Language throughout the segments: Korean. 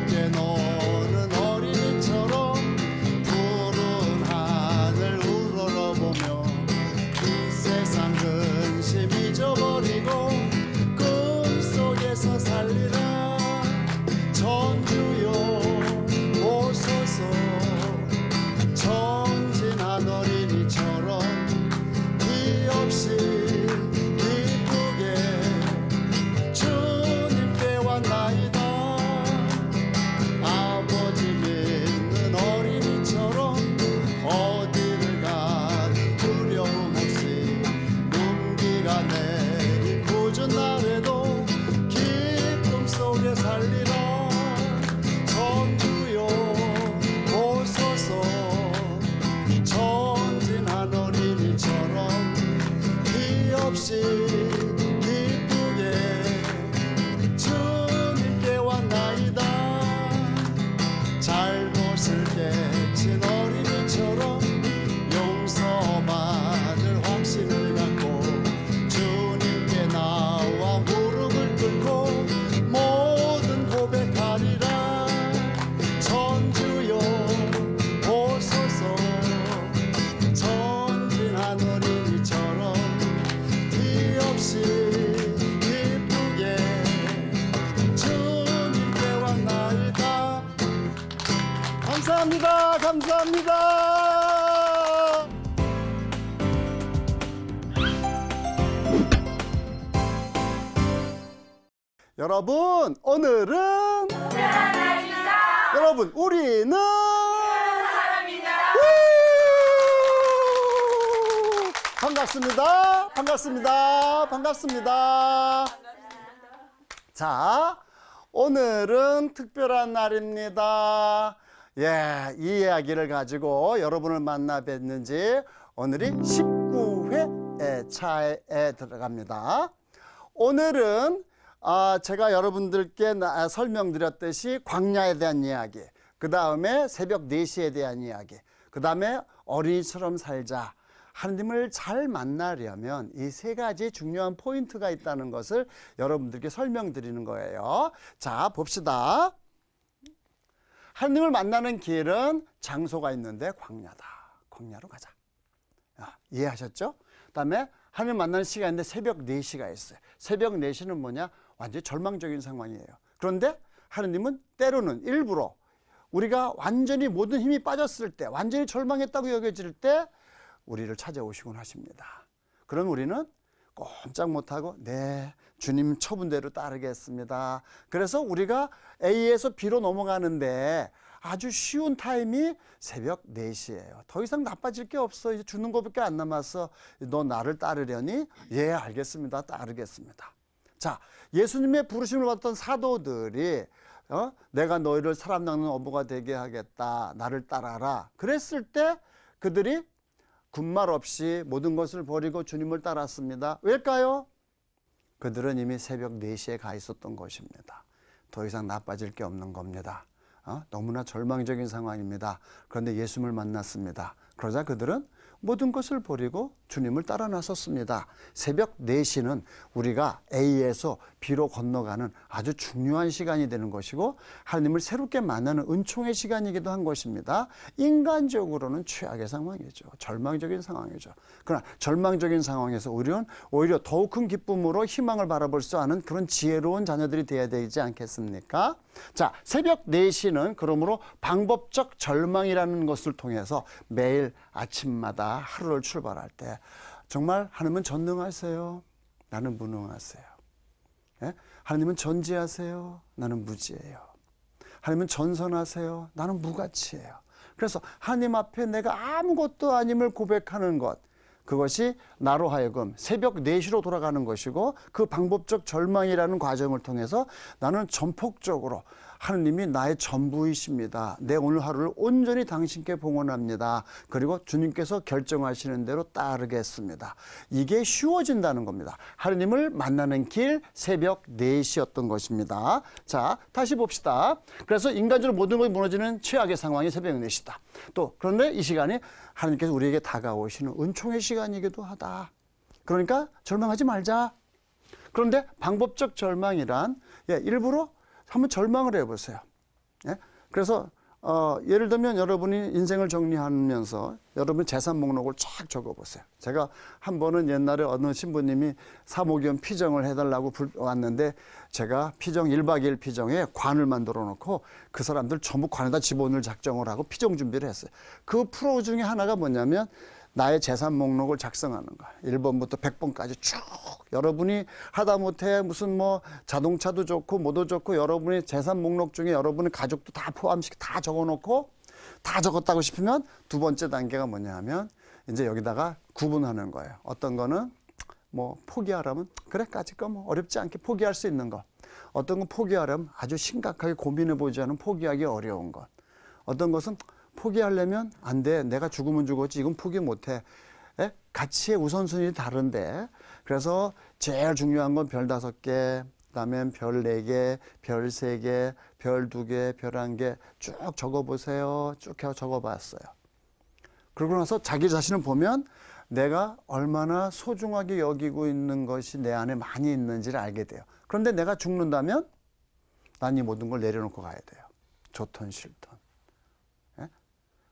함께 노는 어린이처럼 푸른 하늘 우러러보며 이 세상 근심 잊어버리고 꿈속에서 살리라. 전주여 오소서. 전진한 어린이처럼 비 없이 기쁘게 주님께 왔나이다. 아버지 믿는 어린이처럼 어디를 가든 두려움 없이 눈비가 내린 굳은 날에도 기쁨 속에 살리라. 전주여 오소서. 전진한 어린이처럼 비 없이 기쁘게 주님께 왔나이다. 잘못을 깨친 어린이처럼 용서받을 확신을 갖고 주님께 나와 무릎을 꿇고 모든 고백하리라. 전주여 오소서. 전진한 어린이처럼 비 없이 기쁘게 주님께 왔나이다. 감사합니다. 감사합니다. 여러분, 오늘은 여러분, 우리는 반갑습니다. 반갑습니다. 반갑습니다. 자, 오늘은 특별한 날입니다. 예, 이 이야기를 가지고 여러분을 만나 뵀는지 오늘이 19회 차에 들어갑니다. 오늘은 제가 여러분들께 설명드렸듯이 광야에 대한 이야기, 그 다음에 새벽 4시에 대한 이야기, 그 다음에 어린이처럼 살자. 하느님을 잘 만나려면 이 세 가지 중요한 포인트가 있다는 것을 여러분들께 설명드리는 거예요. 자, 봅시다. 하느님을 만나는 길은 장소가 있는데 광야다. 광야로 가자. 이해하셨죠? 그 다음에 하느님 만나는 시간인데 새벽 4시가 있어요. 새벽 4시는 뭐냐? 완전히 절망적인 상황이에요. 그런데 하느님은 때로는 일부러 우리가 완전히 모든 힘이 빠졌을 때, 완전히 절망했다고 여겨질 때 우리를 찾아오시곤 하십니다. 그럼 우리는 꼼짝 못하고 네, 주님 처분대로 따르겠습니다. 그래서 우리가 A에서 B로 넘어가는데 아주 쉬운 타임이 새벽 4시예요. 더 이상 나빠질 게 없어. 이제 죽는 것밖에 안 남았어. 너 나를 따르려니? 예, 알겠습니다. 따르겠습니다. 자, 예수님의 부르심을 받던 사도들이 내가 너희를 사람 낚는 어부가 되게 하겠다. 나를 따라라. 그랬을 때 그들이 군말 없이 모든 것을 버리고 주님을 따랐습니다. 왜일까요? 그들은 이미 새벽 4시에 가 있었던 것입니다. 더 이상 나빠질 게 없는 겁니다. 너무나 절망적인 상황입니다. 그런데 예수님을 만났습니다. 그러자 그들은 모든 것을 버리고 주님을 따라 나섰습니다. 새벽 4시는 우리가 A에서 B로 건너가는 아주 중요한 시간이 되는 것이고 하나님을 새롭게 만나는 은총의 시간이기도 한 것입니다. 인간적으로는 최악의 상황이죠. 절망적인 상황이죠. 그러나 절망적인 상황에서 우리는 오히려 더욱 큰 기쁨으로 희망을 바라볼 수 있는 그런 지혜로운 자녀들이 되어야 되지 않겠습니까? 자, 새벽 4시는 그러므로 방법적 절망이라는 것을 통해서 매일 아침마다 하루를 출발할 때 정말 하나님은 전능하세요. 나는 무능하세요. 예? 하나님은 전지하세요. 나는 무지해요. 하나님은 전선하세요. 나는 무가치해요. 그래서 하나님 앞에 내가 아무것도 아님을 고백하는 것, 그것이 나로 하여금 새벽 4시로 돌아가는 것이고 그 방법적 절망이라는 과정을 통해서 나는 전폭적으로 하느님이 나의 전부이십니다. 내 오늘 하루를 온전히 당신께 봉헌합니다. 그리고 주님께서 결정하시는 대로 따르겠습니다. 이게 쉬워진다는 겁니다. 하느님을 만나는 길 새벽 4시였던 것입니다. 자, 다시 봅시다. 그래서 인간적으로 모든 것이 무너지는 최악의 상황이 새벽 4시다. 또 그런데 이 시간이 하나님께서 우리에게 다가오시는 은총의 시간이기도 하다. 그러니까 절망하지 말자. 그런데 방법적 절망이란 일부러 한번 절망을 해보세요. 예? 그래서 예를 들면 여러분이 인생을 정리하면서 여러분 재산 목록을 쫙 적어보세요. 제가 한 번은 옛날에 어느 신부님이 사모기원 피정을 해달라고 왔는데 제가 피정 1박 2일 피정에 관을 만들어 놓고 그 사람들 전부 관에다 집어넣을 작정을 하고 피정 준비를 했어요. 그 프로 중에 하나가 뭐냐면 나의 재산 목록을 작성하는 거야. 1번부터 100번까지 쭉. 여러분이 하다못해 무슨 뭐 자동차도 좋고 뭐도 좋고 여러분의 재산 목록 중에 여러분의 가족도 다 포함시켜 다 적어놓고 다 적었다고 싶으면 두 번째 단계가 뭐냐 하면 이제 여기다가 구분하는 거예요. 어떤 거는 뭐 포기하라면 그래 까짓 거 뭐 어렵지 않게 포기할 수 있는 거. 어떤 건 포기하라면 아주 심각하게 고민해 보지 않으면 포기하기 어려운 것. 어떤 것은 포기하려면 안 돼. 내가 죽으면 죽었지. 이건 포기 못 해. 가치의 우선순위 다른데. 그래서 제일 중요한 건 별 5개, 그다음에 별 4개, 별 3개, 별 2개, 별 1개 쭉 적어보세요. 쭉 적어봤어요. 그러고 나서 자기 자신을 보면 내가 얼마나 소중하게 여기고 있는 것이 내 안에 많이 있는지를 알게 돼요. 그런데 내가 죽는다면 난 이 모든 걸 내려놓고 가야 돼요. 좋든 싫든.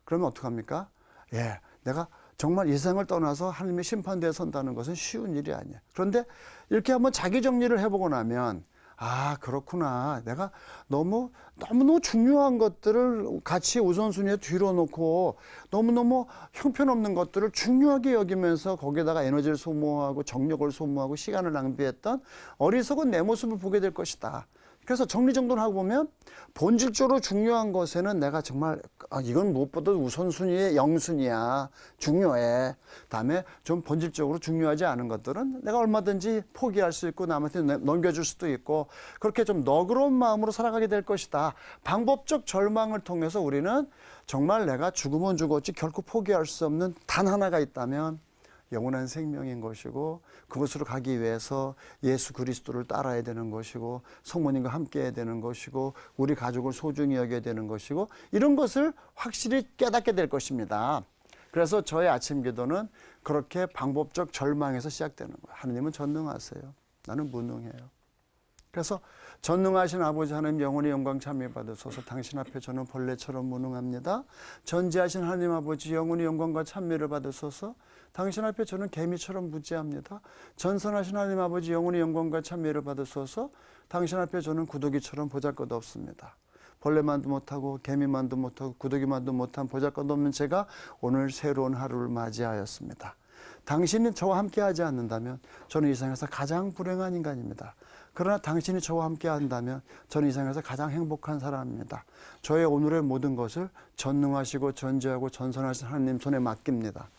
그러면 어떡합니까? 예, 내가 정말 이 세상을 떠나서 하나님의 심판대에 선다는 것은 쉬운 일이 아니에요. 그런데 이렇게 한번 자기 정리를 해보고 나면 아 그렇구나. 내가 너무너무 중요한 것들을 가치 우선순위에 뒤로 놓고 너무너무 형편없는 것들을 중요하게 여기면서 거기에다가 에너지를 소모하고 정력을 소모하고 시간을 낭비했던 어리석은 내 모습을 보게 될 것이다. 그래서 정리정돈을 하고 보면 본질적으로 중요한 것에는 내가 정말 이건 무엇보다도 우선순위의 영순위야. 중요해. 다음에 좀 본질적으로 중요하지 않은 것들은 내가 얼마든지 포기할 수 있고 남한테 넘겨줄 수도 있고 그렇게 좀 너그러운 마음으로 살아가게 될 것이다. 방법적 절망을 통해서 우리는 정말 내가 죽으면 죽었지 결코 포기할 수 없는 단 하나가 있다면 영원한 생명인 것이고 그곳으로 가기 위해서 예수 그리스도를 따라야 되는 것이고 성모님과 함께 해야 되는 것이고 우리 가족을 소중히 여겨야 되는 것이고 이런 것을 확실히 깨닫게 될 것입니다. 그래서 저의 아침 기도는 그렇게 방법적 절망에서 시작되는 거예요. 하느님은 전능하세요. 나는 무능해요. 그래서 전능하신 아버지 하나님 영원히 영광 찬미 받으소서. 당신 앞에 저는 벌레처럼 무능합니다. 전지하신 하나님 아버지 영원히 영광과 찬미를 받으소서. 당신 앞에 저는 개미처럼 무지합니다. 전선하신 하나님 아버지 영원히 영광과 찬미를 받으소서. 당신 앞에 저는 구더기처럼 보잘것없습니다. 벌레만도 못하고 개미만도 못하고 구더기만도 못한 보잘것없는 제가 오늘 새로운 하루를 맞이하였습니다. 당신이 저와 함께하지 않는다면 저는 이 세상에서 가장 불행한 인간입니다. 그러나 당신이 저와 함께 한다면 저는 이 세상에서 가장 행복한 사람입니다. 저의 오늘의 모든 것을 전능하시고 전지하고 전선하신 하나님 손에 맡깁니다.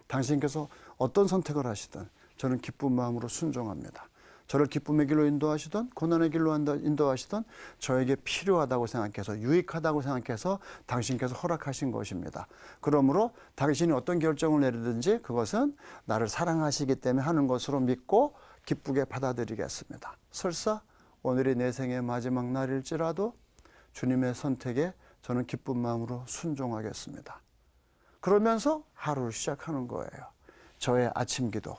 당신께서 어떤 선택을 하시든 저는 기쁜 마음으로 순종합니다. 저를 기쁨의 길로 인도하시든 고난의 길로 인도하시든 저에게 필요하다고 생각해서 유익하다고 생각해서 당신께서 허락하신 것입니다. 그러므로 당신이 어떤 결정을 내리든지 그것은 나를 사랑하시기 때문에 하는 것으로 믿고 기쁘게 받아들이겠습니다. 설사 오늘이 내 생의 마지막 날일지라도 주님의 선택에 저는 기쁜 마음으로 순종하겠습니다. 그러면서 하루를 시작하는 거예요. 저의 아침 기도.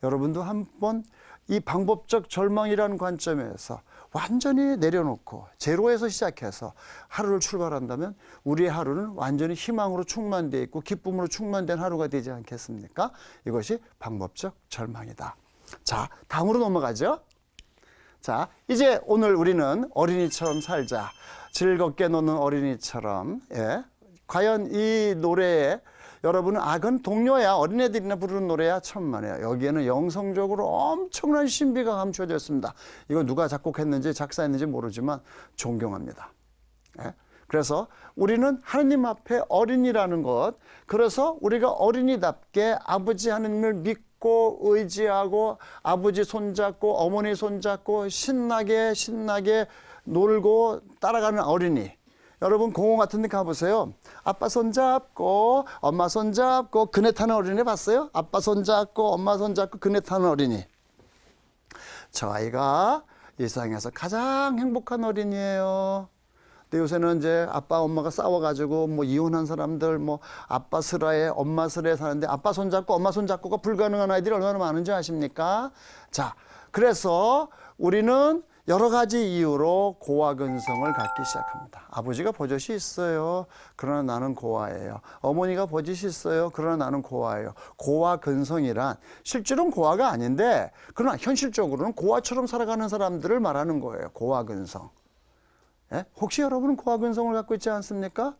여러분도 한번 이 방법적 절망이라는 관점에서 완전히 내려놓고 제로에서 시작해서 하루를 출발한다면 우리의 하루는 완전히 희망으로 충만되어 있고 기쁨으로 충만된 하루가 되지 않겠습니까? 이것이 방법적 절망이다. 자, 다음으로 넘어가죠. 자, 이제 오늘 우리는 어린이처럼 살자. 즐겁게 노는 어린이처럼. 예. 과연 이 노래에 여러분은 그건 동요야, 어린애들이나 부르는 노래야, 천만에요. 여기에는 영성적으로 엄청난 신비가 감춰져 있습니다. 이거 누가 작곡했는지 작사했는지 모르지만 존경합니다. 예? 그래서 우리는 하느님 앞에 어린이라는 것, 그래서 우리가 어린이답게 아버지 하느님을 믿고 의지하고 아버지 손잡고 어머니 손잡고 신나게 놀고 따라가는 어린이. 여러분 공원 같은 데 가보세요. 아빠 손잡고 엄마 손잡고 그네 타는 어린이 봤어요? 아빠 손잡고 엄마 손잡고 그네 타는 어린이. 저 아이가 이 세상에서 가장 행복한 어린이에요. 근데 요새는 이제 아빠 엄마가 싸워가지고 뭐 이혼한 사람들 뭐 아빠 슬하에 엄마 슬하에 사는데 아빠 손잡고 엄마 손잡고가 불가능한 아이들이 얼마나 많은지 아십니까? 자, 그래서 우리는 여러 가지 이유로 고아근성을 갖기 시작합니다. 아버지가 버젓이 있어요. 그러나 나는 고아예요. 어머니가 버젓이 있어요. 그러나 나는 고아예요. 고아근성이란 실제로는 고아가 아닌데 그러나 현실적으로는 고아처럼 살아가는 사람들을 말하는 거예요. 고아근성. 예? 혹시 여러분은 고아근성을 갖고 있지 않습니까?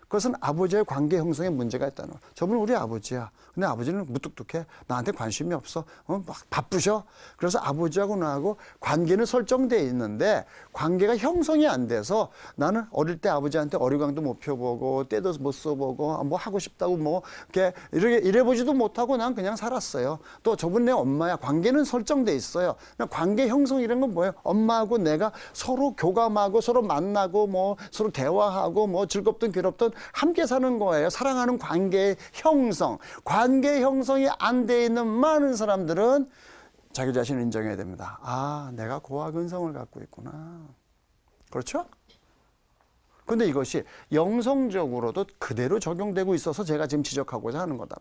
그것은 아버지의 관계 형성에 문제가 있다는 거예요. 저분은 우리 아버지야. 근데 아버지는 무뚝뚝해. 나한테 관심이 없어. 막 바쁘셔. 그래서 아버지하고 나하고 관계는 설정되어 있는데 관계가 형성이 안 돼서 나는 어릴 때 아버지한테 어리광도 못 펴보고 때도 못 써보고 뭐 하고 싶다고 뭐 이렇게 이래보지도 못하고 난 그냥 살았어요. 또 저분 내 엄마야. 관계는 설정돼 있어요. 관계 형성이라는 건 뭐예요? 엄마하고 내가 서로 교감하고 서로 만나고 뭐 서로 대화하고 뭐 즐겁든 괴롭든 함께 사는 거예요. 사랑하는 관계의 형성. 관계 형성이 안 돼 있는 많은 사람들은 자기 자신을 인정해야 됩니다. 아, 내가 고아근성을 갖고 있구나. 그렇죠? 근데 이것이 영성적으로도 그대로 적용되고 있어서 제가 지금 지적하고자 하는 거다.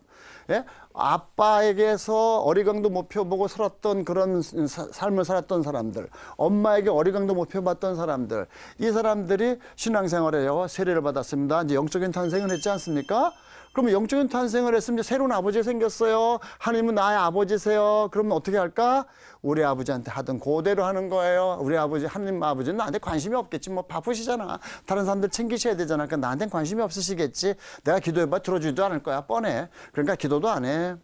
예? 아빠에게서 어리광도 못 펴보고 살았던 그런 삶을 살았던 사람들, 엄마에게 어리광도 못 펴봤던 사람들, 이 사람들이 신앙생활에 세례를 받았습니다. 이제 영적인 탄생을 했지 않습니까? 그러면 영적인 탄생을 했으면 이제 새로운 아버지가 생겼어요. 하나님은 나의 아버지세요. 그러면 어떻게 할까? 우리 아버지한테 하던 그대로 하는 거예요. 우리 아버지, 하나님 아버지는 나한테 관심이 없겠지. 뭐 바쁘시잖아. 다른 사람들 챙기셔야 되잖아. 그러니까 나한테는 관심이 없으시겠지. 내가 기도해봐 들어주지도 않을 거야. 뻔해. 그러니까 기도도 안 해.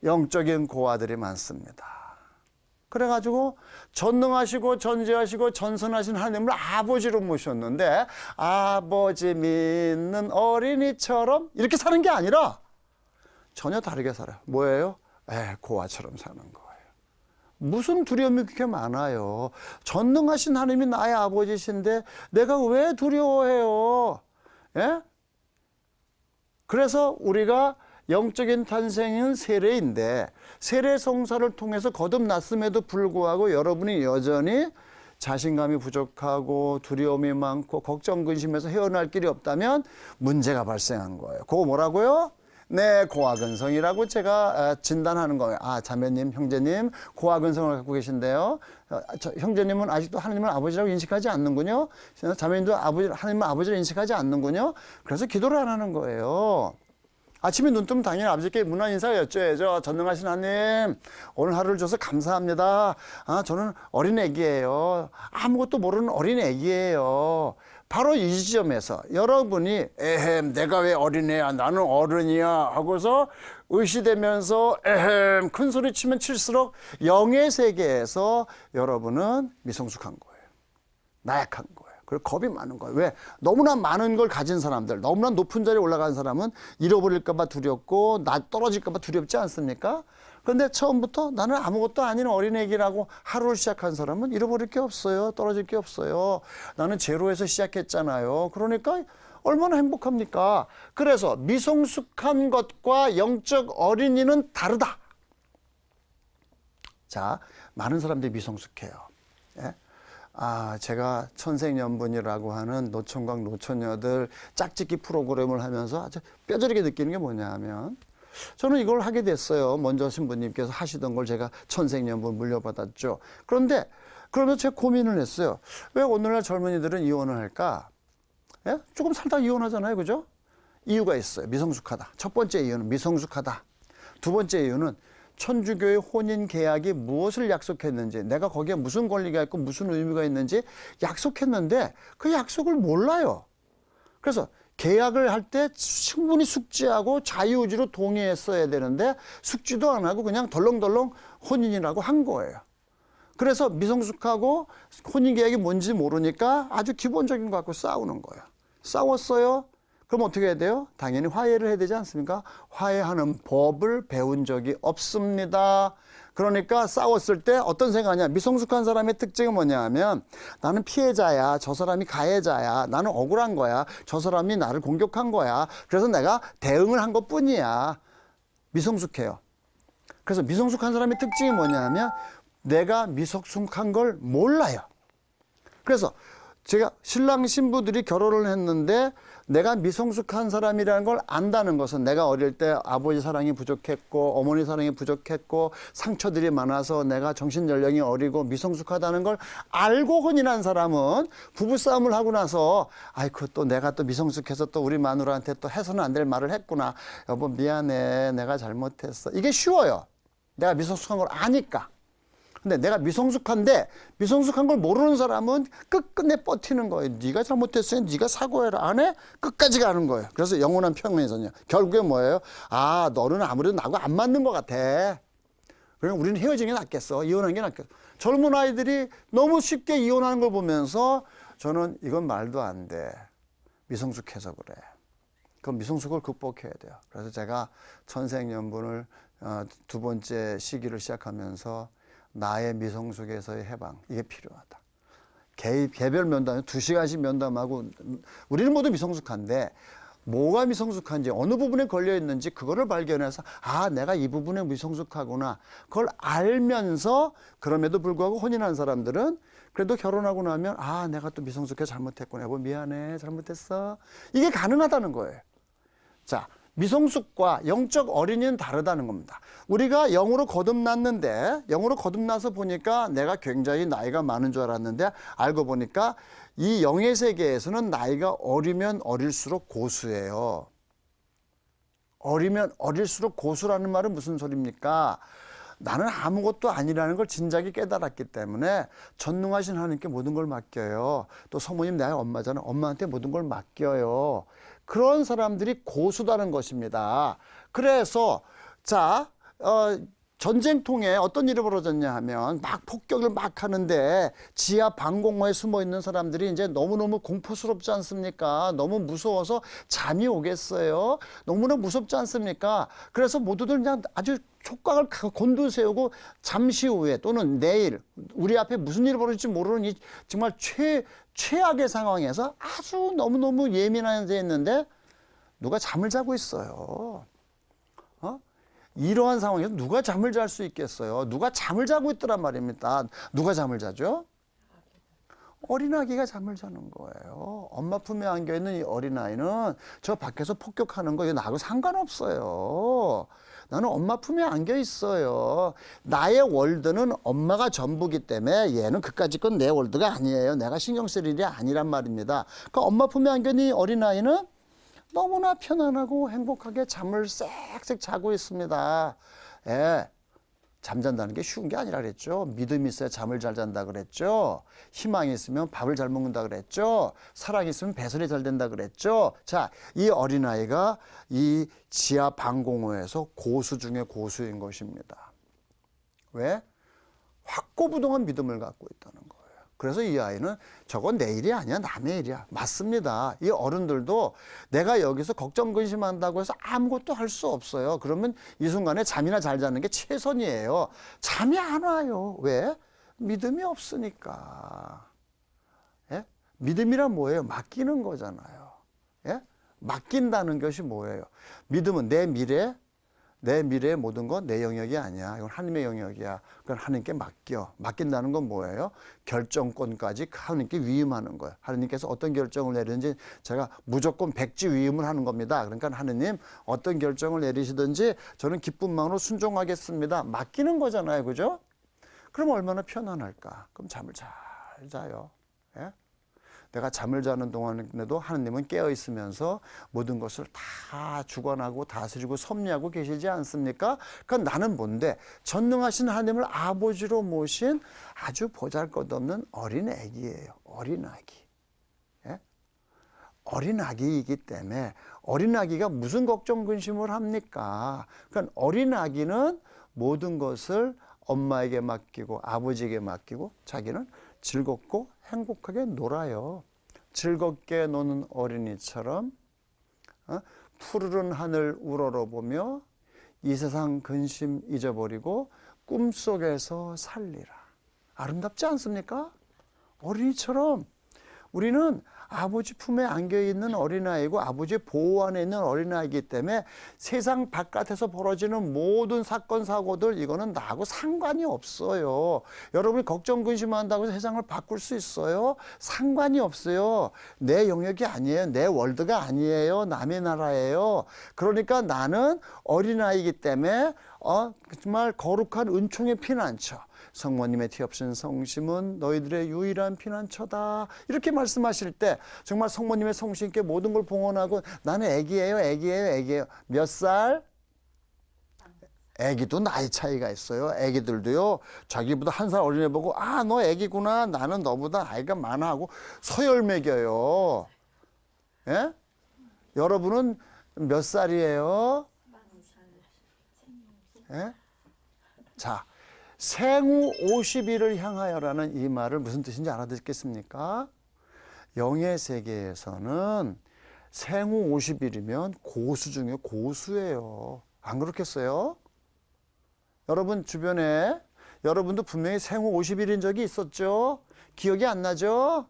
영적인 고아들이 많습니다. 그래가지고 전능하시고 전지하시고 전선하신 하나님을 아버지로 모셨는데 아버지 믿는 어린이처럼 이렇게 사는 게 아니라 전혀 다르게 살아요. 뭐예요? 고아처럼 사는 거예요. 무슨 두려움이 그렇게 많아요. 전능하신 하나님이 나의 아버지신데 내가 왜 두려워해요? 예? 그래서 우리가 영적인 탄생은 세례인데 세례 성사를 통해서 거듭났음에도 불구하고 여러분이 여전히 자신감이 부족하고 두려움이 많고 걱정 근심해서 헤어날 길이 없다면 문제가 발생한 거예요. 그거 뭐라고요? 네, 고아근성이라고 제가 진단하는 거예요. 아, 자매님, 형제님, 고아근성을 갖고 계신데요. 형제님은 아직도 하나님을 아버지라고 인식하지 않는군요. 자매님도 하나님을 아버지로 인식하지 않는군요. 그래서 기도를 안 하는 거예요. 아침에 눈 뜨면 당연히 아버지께 문안 인사 여쭤야죠. 전능하신 하나님, 오늘 하루를 줘서 감사합니다. 아, 저는 어린 애기예요. 아무것도 모르는 어린 애기예요. 바로 이 지점에서 여러분이 에헴 내가 왜 어린애야 나는 어른이야 하고서 의시되면서 에헴 큰 소리 치면 칠수록 영의 세계에서 여러분은 미성숙한 거예요. 나약한 거예요. 그리고 겁이 많은 거예요. 왜? 너무나 많은 걸 가진 사람들, 너무나 높은 자리에 올라간 사람은 잃어버릴까 봐 두렵고 떨어질까 봐 두렵지 않습니까? 그런데 처음부터 나는 아무것도 아닌 어린애기라고 하루를 시작한 사람은 잃어버릴 게 없어요. 떨어질 게 없어요. 나는 제로에서 시작했잖아요. 그러니까 얼마나 행복합니까? 그래서 미성숙한 것과 영적 어린이는 다르다. 자, 많은 사람들이 미성숙해요. 예? 아, 제가 천생연분이라고 하는 노총각 노처녀들 짝짓기 프로그램을 하면서 아주 뼈저리게 느끼는 게 뭐냐 하면 저는 이걸 하게 됐어요. 먼저 신부님께서 하시던 걸 제가 천생연분 물려받았죠. 그런데 그러면서 제가 고민을 했어요. 왜 오늘날 젊은이들은 이혼을 할까? 예? 조금 살다 이혼하잖아요. 그죠? 이유가 있어요. 미성숙하다. 첫 번째 이유는 미성숙하다. 두 번째 이유는 천주교의 혼인 계약이 무엇을 약속했는지, 내가 거기에 무슨 권리가 있고 무슨 의미가 있는지 약속했는데 그 약속을 몰라요. 그래서 계약을 할 때 충분히 숙지하고 자유의지로 동의했어야 되는데 숙지도 안 하고 그냥 덜렁덜렁 혼인이라고 한 거예요. 그래서 미성숙하고 혼인 계약이 뭔지 모르니까 아주 기본적인 거 갖고 싸우는 거예요. 싸웠어요. 그럼 어떻게 해야 돼요? 당연히 화해를 해야 되지 않습니까? 화해하는 법을 배운 적이 없습니다. 그러니까 싸웠을 때 어떤 생각하냐? 미성숙한 사람의 특징은 뭐냐 하면 나는 피해자야. 저 사람이 가해자야. 나는 억울한 거야. 저 사람이 나를 공격한 거야. 그래서 내가 대응을 한 것뿐이야. 미성숙해요. 그래서 미성숙한 사람의 특징이 뭐냐 하면 내가 미성숙한 걸 몰라요. 그래서 제가 신랑 신부들이 결혼을 했는데 내가 미성숙한 사람이라는 걸 안다는 것은 내가 어릴 때 아버지 사랑이 부족했고 어머니 사랑이 부족했고 상처들이 많아서 내가 정신 연령이 어리고 미성숙하다는 걸 알고 혼인한 사람은 부부싸움을 하고 나서 아이고 또 내가 또 미성숙해서 또 우리 마누라한테 또 해서는 안 될 말을 했구나. 여보 미안해. 내가 잘못했어. 이게 쉬워요. 내가 미성숙한 걸 아니까. 근데 내가 미성숙한데 미성숙한 걸 모르는 사람은 끝끝내 버티는 거예요. 네가 잘못했으니 네가 사과해라. 안 해? 끝까지 가는 거예요. 그래서 영원한 평행선이요. 결국에 뭐예요? 아 너는 아무래도 나하고 안 맞는 것 같아. 그럼 우리는 헤어지는 게 낫겠어. 이혼하는 게 낫겠어. 젊은 아이들이 너무 쉽게 이혼하는 걸 보면서 저는 이건 말도 안 돼. 미성숙해서 그래. 그럼 미성숙을 극복해야 돼요. 그래서 제가 천생연분을 두 번째 시기를 시작하면서 나의 미성숙에서의 해방 이게 필요하다. 개별 면담 2시간씩 면담하고 우리는 모두 미성숙한데 뭐가 미성숙한지 어느 부분에 걸려 있는지 그거를 발견해서 아 내가 이 부분에 미성숙하구나. 그걸 알면서 그럼에도 불구하고 혼인한 사람들은 그래도 결혼하고 나면 아 내가 또 미성숙해 잘못했구나. 여보 미안해 잘못했어. 이게 가능하다는 거예요. 자 미성숙과 영적 어린이는 다르다는 겁니다. 우리가 영으로 거듭났는데 영으로 거듭나서 보니까 내가 굉장히 나이가 많은 줄 알았는데 알고 보니까 이 영의 세계에서는 나이가 어리면 어릴수록 고수예요. 어리면 어릴수록 고수라는 말은 무슨 소리입니까? 나는 아무것도 아니라는 걸 진작에 깨달았기 때문에 전능하신 하나님께 모든 걸 맡겨요. 또 사모님 나의 엄마잖아. 엄마한테 모든 걸 맡겨요. 그런 사람들이 고수다는 것입니다. 그래서 자 전쟁통에 어떤 일이 벌어졌냐 하면 막 폭격을 막 하는데 지하 방공호에 숨어 있는 사람들이 이제 너무너무 공포스럽지 않습니까? 너무 무서워서 잠이 오겠어요. 너무나 무섭지 않습니까? 그래서 모두들 그냥 아주 촉각을 곤두세우고 잠시 후에 또는 내일 우리 앞에 무슨 일이 벌어질지 모르는 이 정말 최악의 상황에서 아주 너무너무 예민한 데 있는데 누가 잠을 자고 있어요. 이러한 상황에서 누가 잠을 잘 수 있겠어요? 누가 잠을 자고 있더란 말입니다. 누가 잠을 자죠? 어린아기가 잠을 자는 거예요. 엄마 품에 안겨있는 이 어린아이는 저 밖에서 폭격하는 거 이거 나하고 상관없어요. 나는 엄마 품에 안겨 있어요. 나의 월드는 엄마가 전부기 때문에 얘는 그까짓 건 내 월드가 아니에요. 내가 신경 쓸 일이 아니란 말입니다. 그러니까 엄마 품에 안겨있는 이 어린아이는 너무나 편안하고 행복하게 잠을 쌕쌕 자고 있습니다. 예, 잠잔다는 게 쉬운 게 아니라 그랬죠. 믿음이 있어야 잠을 잘 잔다 그랬죠. 희망이 있으면 밥을 잘 먹는다 그랬죠. 사랑이 있으면 배설이 잘 된다 그랬죠. 자, 이 어린아이가 이 지하 방공호에서 고수 중에 고수인 것입니다. 왜? 확고부동한 믿음을 갖고 있다는 거예요. 그래서 이 아이는 저건 내 일이 아니야 남의 일이야. 맞습니다. 이 어른들도 내가 여기서 걱정 근심한다고 해서 아무것도 할 수 없어요. 그러면 이 순간에 잠이나 잘 자는 게 최선이에요. 잠이 안 와요. 왜? 믿음이 없으니까. 예? 믿음이란 뭐예요? 맡기는 거잖아요. 예? 맡긴다는 것이 뭐예요? 믿음은 내 미래의 모든 건 내 영역이 아니야. 이건 하나님의 영역이야. 그건 하나님께 맡겨. 맡긴다는 건 뭐예요? 결정권까지 하나님께 위임하는 거예요. 하나님께서 어떤 결정을 내리는지 제가 무조건 백지 위임을 하는 겁니다. 그러니까 하나님 어떤 결정을 내리시든지 저는 기쁜 마음으로 순종하겠습니다. 맡기는 거잖아요. 그죠? 그럼 얼마나 편안할까? 그럼 잠을 잘 자요. 예? 내가 잠을 자는 동안에도 하나님은 깨어 있으면서 모든 것을 다 주관하고 다스리고 섭리하고 계시지 않습니까? 그러니까 나는 뭔데? 전능하신 하나님을 아버지로 모신 아주 보잘것없는 어린 애기예요. 어린 아기. 예? 어린 아기이기 때문에 어린 아기가 무슨 걱정 근심을 합니까? 그러니까 어린 아기는 모든 것을 엄마에게 맡기고 아버지에게 맡기고 자기는 즐겁고 행복하게 놀아요. 즐겁게 노는 어린이처럼 푸르른 하늘 우러러보며 이 세상 근심 잊어버리고 꿈속에서 살리라. 아름답지 않습니까? 어린이처럼 우리는 아버지 품에 안겨 있는 어린아이고 아버지의 보호 안에 있는 어린아이기 때문에 세상 바깥에서 벌어지는 모든 사건 사고들 이거는 나하고 상관이 없어요. 여러분이 걱정 근심한다고 해서 세상을 바꿀 수 있어요? 상관이 없어요. 내 영역이 아니에요. 내 월드가 아니에요. 남의 나라예요. 그러니까 나는 어린아이기 때문에 정말 거룩한 은총의 피난처, 성모님의 티 없인 성심은 너희들의 유일한 피난처다. 이렇게 말씀하실 때 정말 성모님의 성심께 모든 걸 봉헌하고 나는 애기예요. 몇 살? 애기도 나이 차이가 있어요. 애기들도요. 자기보다 한 살 어린애 보고 너 애기구나. 나는 너보다 나이가 많아 하고 서열 매겨요. 예? 여러분은 몇 살이에요? 예? 자, 생후 50일을 향하여라는 이 말을 무슨 뜻인지 알아듣겠습니까? 영의 세계에서는 생후 50일이면 고수 중에 고수예요. 안 그렇겠어요? 여러분 주변에 여러분도 분명히 생후 50일인 적이 있었죠? 기억이 안 나죠?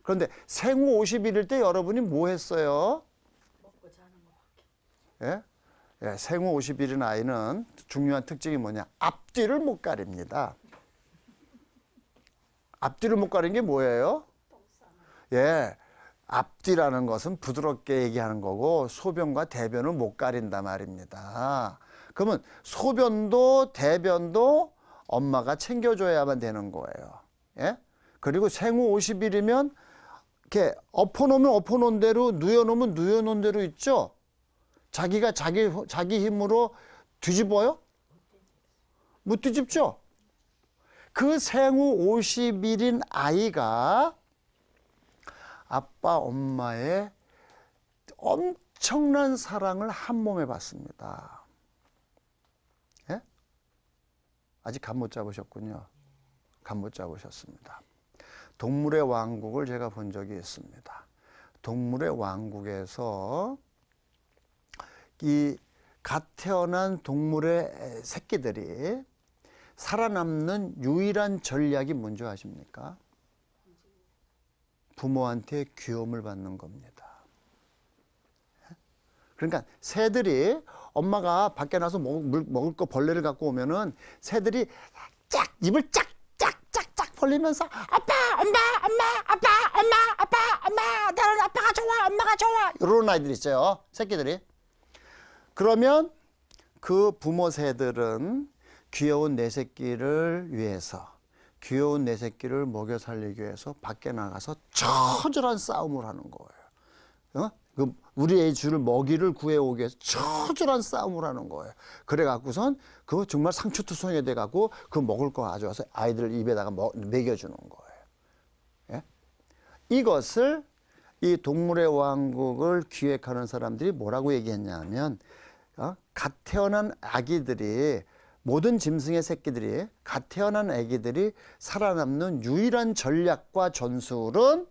그런데 생후 50일일 때 여러분이 뭐 했어요? 먹고 자는 거밖에. 예, 생후 50일인 아이는 중요한 특징이 뭐냐? 앞뒤를 못 가립니다. 앞뒤를 못 가리는 게 뭐예요? 예, 앞뒤라는 것은 부드럽게 얘기하는 거고 소변과 대변을 못 가린다 말입니다. 그러면 소변도 대변도 엄마가 챙겨줘야만 되는 거예요. 예? 그리고 생후 50일이면 이렇게 엎어놓으면 엎어놓은 대로 누워놓으면 누워놓은 대로 있죠? 자기가 자기 힘으로 뒤집어요? 못 뒤집죠? 그 생후 50일인 아이가 아빠, 엄마의 엄청난 사랑을 한 몸에 받습니다. 예? 아직 감 못 잡으셨군요. 감 못 잡으셨습니다. 동물의 왕국을 제가 본 적이 있습니다. 동물의 왕국에서 이 갓 태어난 동물의 새끼들이 살아남는 유일한 전략이 뭔지 아십니까? 부모한테 귀여움을 받는 겁니다. 그러니까 새들이 엄마가 밖에 나서 먹을 거 벌레를 갖고 오면은 새들이 입을 짝짝짝짝 벌리면서 아빠, 나는 아빠가 좋아, 엄마가 좋아. 이런 아이들이 있어요. 새끼들이. 그러면 그 부모 새들은 귀여운 내 새끼를 위해서 귀여운 내 새끼를 먹여 살리기 위해서 밖에 나가서 처절한 싸움을 하는 거예요. 우리의 주를 먹이를 구해오기 위해서 처절한 싸움을 하는 거예요. 그래갖고선 그 정말 상추투성이 돼갖고 그 먹을 거 가져와서 아이들 입에다가 먹여주는 거예요. 예? 이것을 이 동물의 왕국을 기획하는 사람들이 뭐라고 얘기했냐면 갓 태어난 아기들이 모든 짐승의 새끼들이 갓 태어난 아기들이 살아남는 유일한 전략과 전술은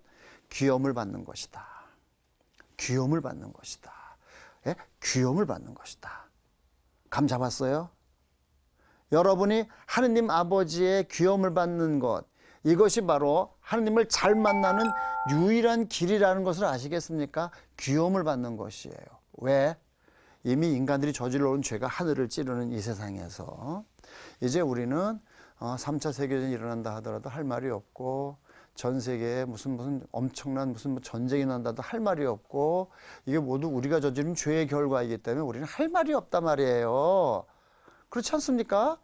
귀여움을 받는 것이다. 귀여움을 받는 것이다. 예? 귀여움을 받는 것이다. 감 잡았어요? 여러분이 하느님 아버지의 귀여움을 받는 것, 이것이 바로 하느님을 잘 만나는 유일한 길이라는 것을 아시겠습니까? 귀여움을 받는 것이에요. 왜? 이미 인간들이 저질러 온 죄가 하늘을 찌르는 이 세상에서 이제 우리는 3차 세계대전이 일어난다 하더라도 할 말이 없고 전 세계에 무슨 엄청난 전쟁이 난다도 할 말이 없고 이게 모두 우리가 저지른 죄의 결과이기 때문에 우리는 할 말이 없단 말이에요. 그렇지 않습니까?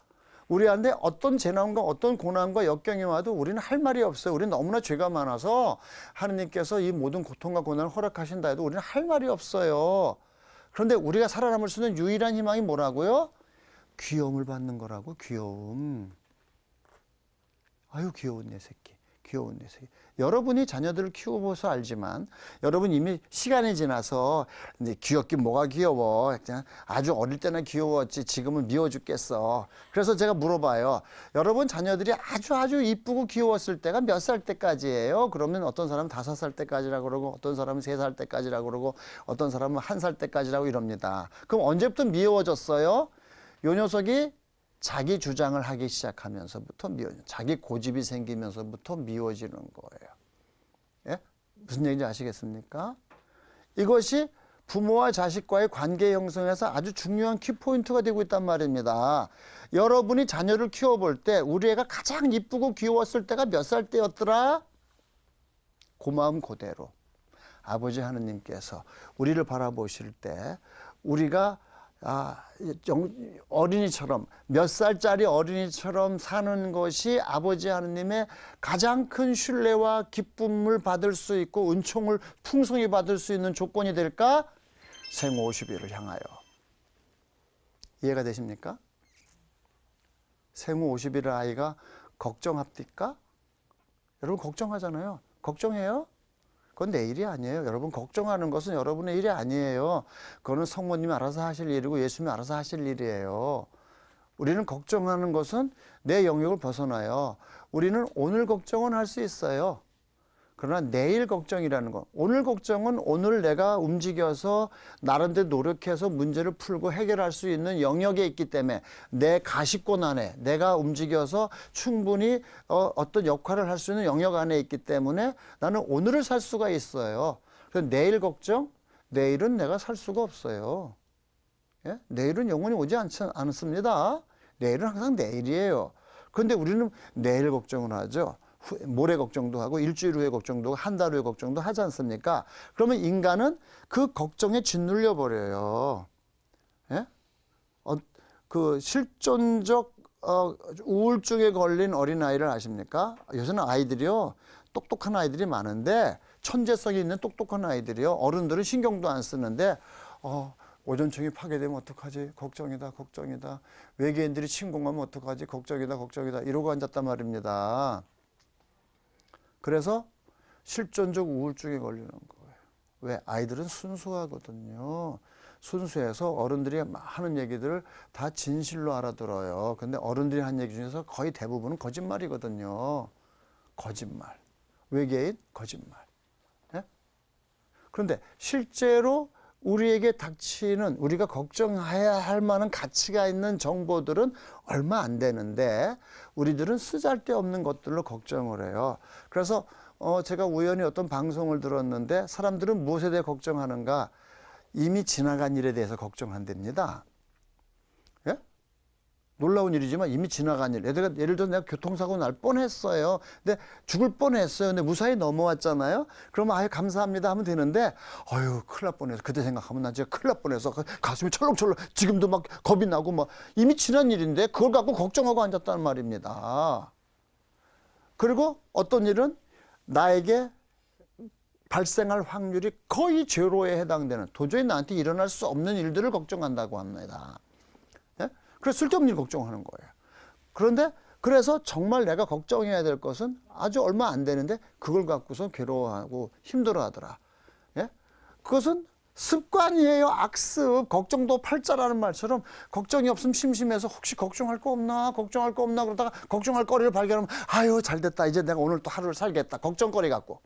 우리한테 어떤 재난과 어떤 고난과 역경이 와도 우리는 할 말이 없어요. 우리는 너무나 죄가 많아서 하느님께서 이 모든 고통과 고난을 허락하신다 해도 우리는 할 말이 없어요. 그런데 우리가 살아남을 수 있는 유일한 희망이 뭐라고요? 귀여움을 받는 거라고. 귀여움. 아유 귀여운 내 새끼. 귀여운 내 새끼. 여러분이 자녀들을 키워보서 알지만 여러분 이미 시간이 지나서 이제 귀엽긴 뭐가 귀여워. 그냥 아주 어릴 때는 귀여웠지 지금은 미워 죽겠어. 그래서 제가 물어봐요. 여러분 자녀들이 아주 이쁘고 귀여웠을 때가 몇 살 때까지예요? 그러면 어떤 사람은 5살 때까지라고 그러고 어떤 사람은 3살 때까지라고 그러고 어떤 사람은 1살 때까지라고 이럽니다. 그럼 언제부터 미워졌어요? 요 녀석이 자기 주장을 하기 시작하면서부터 자기 고집이 생기면서부터 미워지는 거예요. 예? 무슨 얘기인지 아시겠습니까? 이것이 부모와 자식과의 관계 형성에서 아주 중요한 키포인트가 되고 있단 말입니다. 여러분이 자녀를 키워볼 때 우리 애가 가장 이쁘고 귀여웠을 때가 몇 살 때였더라? 그 마음 그대로 아버지 하느님께서 우리를 바라보실 때 우리가 어린이처럼 몇 살짜리 어린이처럼 사는 것이 아버지 하느님의 가장 큰 신뢰와 기쁨을 받을 수 있고 은총을 풍성히 받을 수 있는 조건이 될까? 생후 50일을 향하여. 이해가 되십니까? 생후 50일의 아이가 걱정합니까? 여러분 걱정하잖아요. 걱정해요? 그건 내 일이 아니에요. 여러분 걱정하는 것은 여러분의 일이 아니에요. 그거는 성모님이 알아서 하실 일이고 예수님이 알아서 하실 일이에요. 우리는 걱정하는 것은 내 영역을 벗어나요. 우리는 오늘 걱정은 할 수 있어요. 그러나 내일 걱정이라는 것, 오늘 걱정은 오늘 내가 움직여서 나름대로 노력해서 문제를 풀고 해결할 수 있는 영역에 있기 때문에 내 가십권 안에 내가 움직여서 충분히 어떤 역할을 할 수 있는 영역 안에 있기 때문에 나는 오늘을 살 수가 있어요. 그래서 내일 걱정, 내일은 내가 살 수가 없어요. 예? 내일은 영원히 오지 않습니다. 내일은 항상 내일이에요. 그런데 우리는 내일 걱정을 하죠. 모레 걱정도 하고 일주일 후에 걱정도 하고 한 달 후에 걱정도 하지 않습니까? 그러면 인간은 그 걱정에 짓눌려 버려요. 예? 그 실존적 우울증에 걸린 어린아이를 아십니까? 요새는 아이들이요, 똑똑한 아이들이 많은데 천재성이 있는 똑똑한 아이들이요, 어른들은 신경도 안 쓰는데 오존층이 파괴되면 어떡하지? 걱정이다, 걱정이다. 외계인들이 침공하면 어떡하지? 걱정이다, 걱정이다. 이러고 앉았단 말입니다. 그래서 실존적 우울증에 걸리는 거예요. 왜? 아이들은 순수하거든요. 순수해서 어른들이 하는 얘기들을 다 진실로 알아들어요. 근데 어른들이 한 얘기 중에서 거의 대부분은 거짓말이거든요. 거짓말. 외계인? 거짓말. 네? 그런데 실제로 우리에게 닥치는, 우리가 걱정해야 할 만한 가치가 있는 정보들은 얼마 안 되는데 우리들은 쓰잘데없는 것들로 걱정을 해요. 그래서 제가 우연히 어떤 방송을 들었는데 사람들은 무엇에 대해 걱정하는가? 이미 지나간 일에 대해서 걱정한답니다. 예? 놀라운 일이지만 이미 지나간 일. 예를 들어 내가 교통사고 날 뻔했어요. 근데 죽을 뻔했어요. 근데 무사히 넘어왔잖아요. 그러면 아유 감사합니다 하면 되는데 아유 큰일 날 뻔해서 그때 생각하면 난 진짜 큰일 날 뻔해서 가슴이 철렁철렁 지금도 막 겁이 나고 막 이미 지난 일인데 그걸 갖고 걱정하고 앉았다는 말입니다. 그리고 어떤 일은 나에게 발생할 확률이 거의 제로에 해당되는 도저히 나한테 일어날 수 없는 일들을 걱정한다고 합니다. 예? 그래서 쓸데없는 일 걱정하는 거예요. 그런데 그래서 정말 내가 걱정해야 될 것은 아주 얼마 안 되는데 그걸 갖고서 괴로워하고 힘들어하더라. 예? 그것은 습관이에요. 악습. 걱정도 팔자라는 말처럼 걱정이 없으면 심심해서 혹시 걱정할 거 없나 걱정할 거 없나 그러다가 걱정할 거리를 발견하면 아유 잘됐다. 이제 내가 오늘 또 하루를 살겠다. 걱정거리 갖고.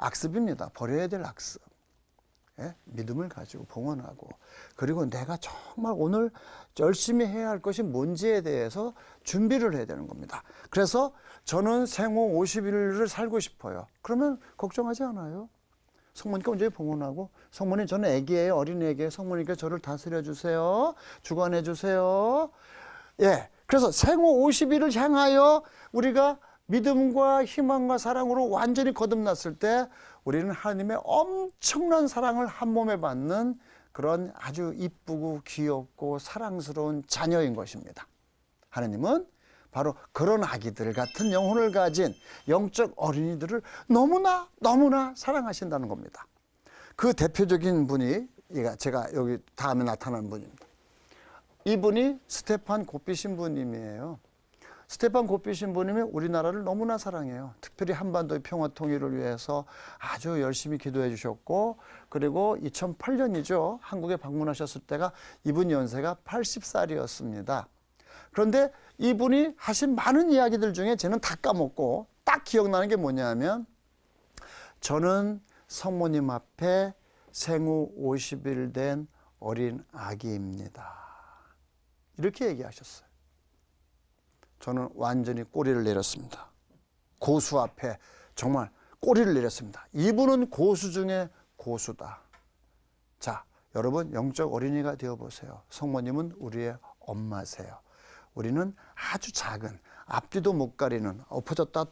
악습입니다. 버려야 될 악습. 예? 믿음을 가지고 봉헌하고 그리고 내가 정말 오늘 열심히 해야 할 것이 뭔지에 대해서 준비를 해야 되는 겁니다. 그래서 저는 생후 50일을 살고 싶어요. 그러면 걱정하지 않아요. 성모님께 언제 봉헌하고 성모님 저는 애기예요. 어린애기예요. 성모님께 저를 다스려 주세요. 주관해 주세요. 예, 그래서 생후 50일을 향하여 우리가 믿음과 희망과 사랑으로 완전히 거듭났을 때 우리는 하나님의 엄청난 사랑을 한 몸에 받는 그런 아주 이쁘고 귀엽고 사랑스러운 자녀인 것입니다. 하나님은 바로 그런 아기들 같은 영혼을 가진 영적 어린이들을 너무나 사랑하신다는 겁니다. 그 대표적인 분이 제가 여기 다음에 나타난 분입니다. 이분이 스테판 고삐 신부님이에요. 스테판 고삐 신부님이 우리나라를 너무나 사랑해요. 특별히 한반도의 평화 통일을 위해서 아주 열심히 기도해 주셨고 그리고 2008년이죠. 한국에 방문하셨을 때가 이분 연세가 80살이었습니다. 그런데 이분이 하신 많은 이야기들 중에 저는 다 까먹고 딱 기억나는 게 뭐냐면 저는 성모님 앞에 생후 50일 된 어린 아기입니다. 이렇게 얘기하셨어요. 저는 완전히 꼬리를 내렸습니다. 고수 앞에 정말 꼬리를 내렸습니다. 이분은 고수 중에 고수다. 자, 여러분 영적 어린이가 되어보세요. 성모님은 우리의 엄마세요. 우리는 아주 작은, 앞뒤도 못 가리는, 엎어졌다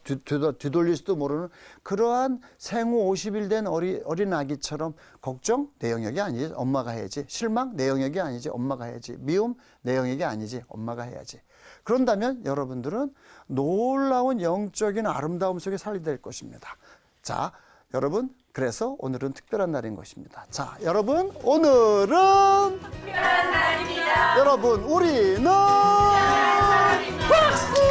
뒤돌릴지도 모르는 그러한 생후 50일 된 어린 아기처럼 걱정? 내 영역이 아니지, 엄마가 해야지. 실망? 내 영역이 아니지, 엄마가 해야지. 미움? 내 영역이 아니지, 엄마가 해야지. 그런다면 여러분들은 놀라운 영적인 아름다움 속에 살게 될 것입니다. 자, 여러분, 그래서 오늘은 특별한 날인 것입니다. 자, 여러분, 오늘은 특별한 날입니다. 여러분, 우리는 박수!